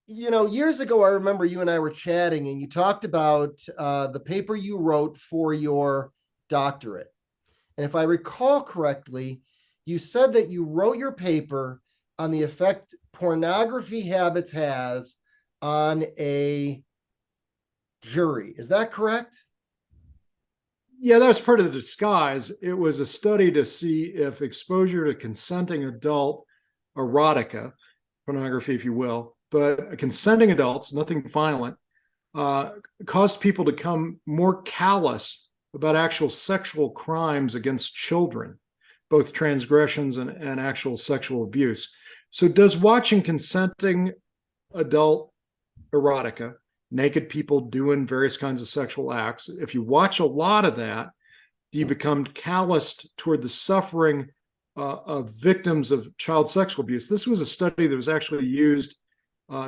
Years ago, I remember you and I were chatting, and you talked about the paper you wrote for your doctorate. And if I recall correctly, you said that you wrote your paper on the effect pornography habits has on a jury. Is that correct? Yeah, that was part of the disguise. It was a study to see if exposure to consenting adult erotica, pornography, if you will, but consenting adults, nothing violent, uh, caused people to become more callous about actual sexual crimes against children, both transgressions and actual sexual abuse. So, does watching consenting adult erotica, naked people doing various kinds of sexual acts, if you watch a lot of that, you become calloused toward the suffering of victims of child sexual abuse. This was a study that was actually used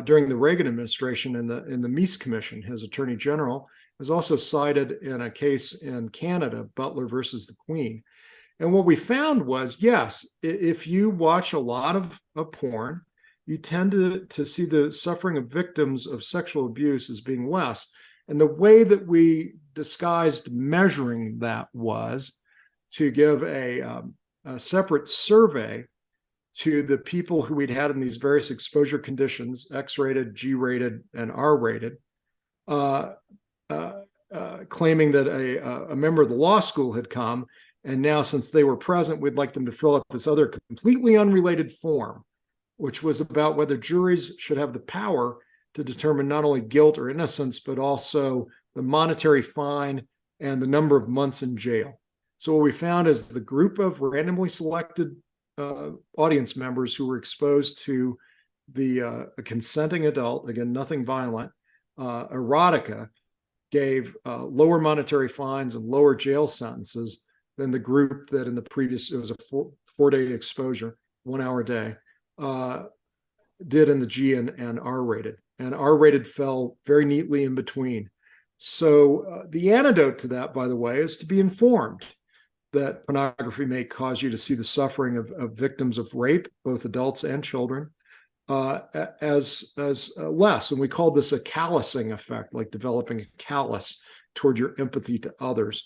during the Reagan administration in the Meese Commission. His attorney general was also cited in a case in Canada, Butler versus the Queen. And what we found was, yes, if you watch a lot of porn, you tend to see the suffering of victims of sexual abuse as being less. And the way that we disguised measuring that was to give a separate survey to the people who we'd had in these various exposure conditions, X-rated, G-rated, and R-rated, uh, claiming that a member of the law school had come. And now, since they were present, we'd like them to fill out this other completely unrelated form, which was about whether juries should have the power to determine not only guilt or innocence, but also the monetary fine and the number of months in jail. So what we found is the group of randomly selected audience members who were exposed to the consenting adult, again, nothing violent, erotica, gave lower monetary fines and lower jail sentences than the group that in the previous, it was a four-day exposure, 1 hour a day, did in the G and R rated. And R rated fell very neatly in between. So the antidote to that, by the way, is to be informed that pornography may cause you to see the suffering of victims of rape, both adults and children, as less. And we call this a callousing effect, like developing a callus toward your empathy to others.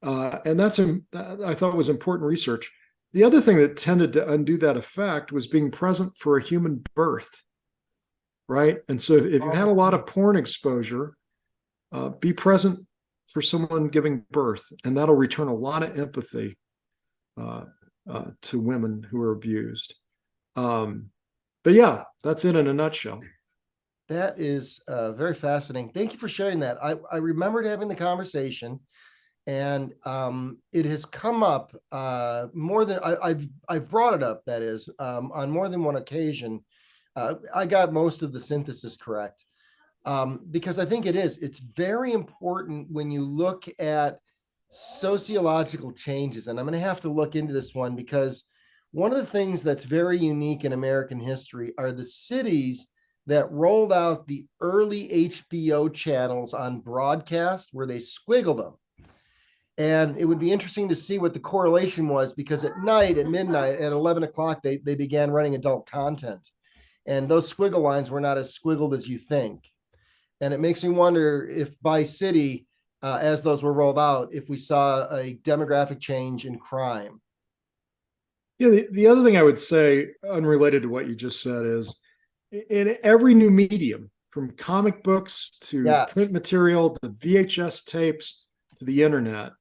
And that's, I thought, was important research. The other thing that tended to undo that effect was being present for a human birth, right? And so if you've had a lot of porn exposure, be present for someone giving birth, and that'll return a lot of empathy to women who are abused. But yeah, that's it in a nutshell. That is very fascinating. Thank you for sharing that. I remembered having the conversation, and it has come up more than I've brought it up. That is on more than one occasion. I got most of the synthesis correct because I think it's very important when you look at sociological changes. And I'm going to have to look into this one because one of the things that's very unique in American history are the cities that rolled out the early HBO channels on broadcast where they squiggled them. And it would be interesting to see what the correlation was because at night, at midnight, at 11 o'clock, they began running adult content. And those squiggle lines were not as squiggled as you think. And it makes me wonder if by city, as those were rolled out, if we saw a demographic change in crime. Yeah, the other thing I would say, unrelated to what you just said, is in every new medium, from comic books to print Yes. material to VHS tapes to the internet,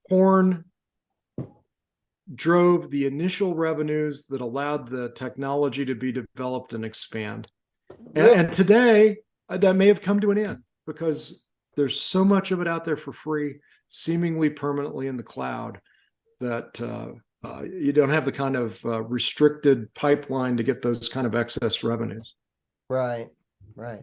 porn drove the initial revenues that allowed the technology to be developed and expand. And today, that may have come to an end because there's so much of it out there for free, seemingly permanently in the cloud, that you don't have the kind of restricted pipeline to get those kind of excess revenues. Right, right.